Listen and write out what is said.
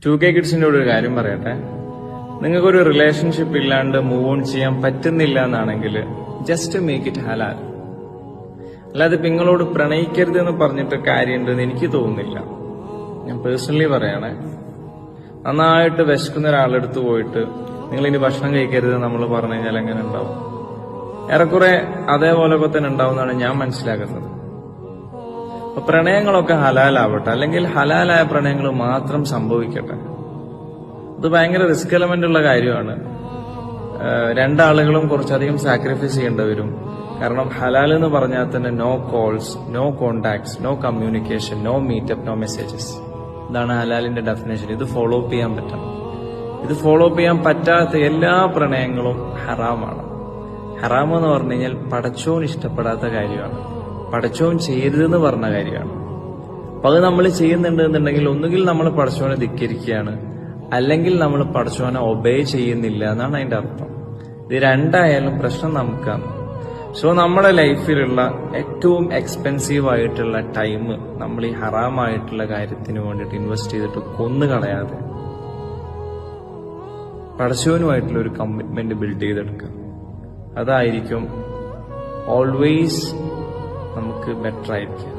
2K കിഡ്സിന്റെ ഒരു കാര്യം പറയട്ടെ. നിങ്ങൾക്കൊരു റിലേഷൻഷിപ്പ് ഇല്ലാണ്ട് മൂവ് ഓൺ ചെയ്യാൻ പറ്റുന്നില്ല എന്നാണെങ്കിൽ ജസ്റ്റ് മേക്ക് ഇറ്റ് ഹലാൽ. അല്ലാതെ നിങ്ങളോട് പ്രണയിക്കരുത് എന്ന് പറഞ്ഞിട്ട് കാര്യമുണ്ടെന്ന് എനിക്ക് തോന്നുന്നില്ല. ഞാൻ പേഴ്സണലി പറയണേ, നന്നായിട്ട് വിശക്കുന്ന ഒരാളെടുത്ത് പോയിട്ട് നിങ്ങൾ ഇനി ഭക്ഷണം കഴിക്കരുത് നമ്മൾ പറഞ്ഞു കഴിഞ്ഞാൽ എങ്ങനെ ഉണ്ടാവും? ഏറെക്കുറെ അതേപോലൊക്കെ തന്നെ ഉണ്ടാവും എന്നാണ് ഞാൻ മനസ്സിലാക്കുന്നത്. അപ്പൊ പ്രണയങ്ങളൊക്കെ ഹലാലാവട്ടെ, അല്ലെങ്കിൽ ഹലാലായ പ്രണയങ്ങൾ മാത്രം സംഭവിക്കട്ടെ. അത് ഭയങ്കര റിസ്ക് എലമെന്റ് ഉള്ള കാര്യമാണ്. രണ്ടാളുകളും കുറച്ചധികം സാക്രിഫൈസ് ചെയ്യേണ്ടി വരും. കാരണം ഹലാൽ എന്ന് പറഞ്ഞാൽ തന്നെ no calls, no contacts, no communication, no meetup, no messages. ഇതാണ് ഹലാലിന്റെ ഡെഫിനേഷൻ. ഇത് ഫോളോ അപ്പ് ചെയ്യാൻ പറ്റണം. ഇത് ഫോളോ അപ്പ് ചെയ്യാൻ പറ്റാത്ത എല്ലാ പ്രണയങ്ങളും ഹറാമാണ്. ഹറാം എന്ന് പറഞ്ഞു കഴിഞ്ഞാൽ പടച്ചോൻ ഇഷ്ടപ്പെടാത്ത കാര്യമാണ്, പടച്ചോൻ ചെയ്യരുതെന്ന് പറഞ്ഞ കാര്യമാണ്. അപ്പൊ അത് നമ്മൾ ചെയ്യുന്നുണ്ട് എന്നുണ്ടെങ്കിൽ ഒന്നുകിൽ നമ്മൾ പടച്ചോനെ ധിക്കരിക്കുകയാണ്, അല്ലെങ്കിൽ നമ്മൾ പടച്ചോനെ ഒബേ ചെയ്യുന്നില്ല എന്നാണ് അതിന്റെ അർത്ഥം. ഇത് രണ്ടായാലും പ്രശ്നം നമുക്കാണ്. സോ നമ്മുടെ ലൈഫിലുള്ള ഏറ്റവും എക്സ്പെൻസീവ് ആയിട്ടുള്ള ടൈം നമ്മൾ ഈ ഹറാമായിട്ടുള്ള കാര്യത്തിന് വേണ്ടിയിട്ട് ഇൻവെസ്റ്റ് ചെയ്തിട്ട് കൊന്നുകളയാതെ പടച്ചവനുമായിട്ടുള്ള ഒരു കമ്മിറ്റ്മെന്റ് ബിൽഡ് ചെയ്തെടുക്കുക. അതായിരിക്കും ഓൾവേസ് നമുക്ക് ബെറ്റർ ആയിരിക്കും.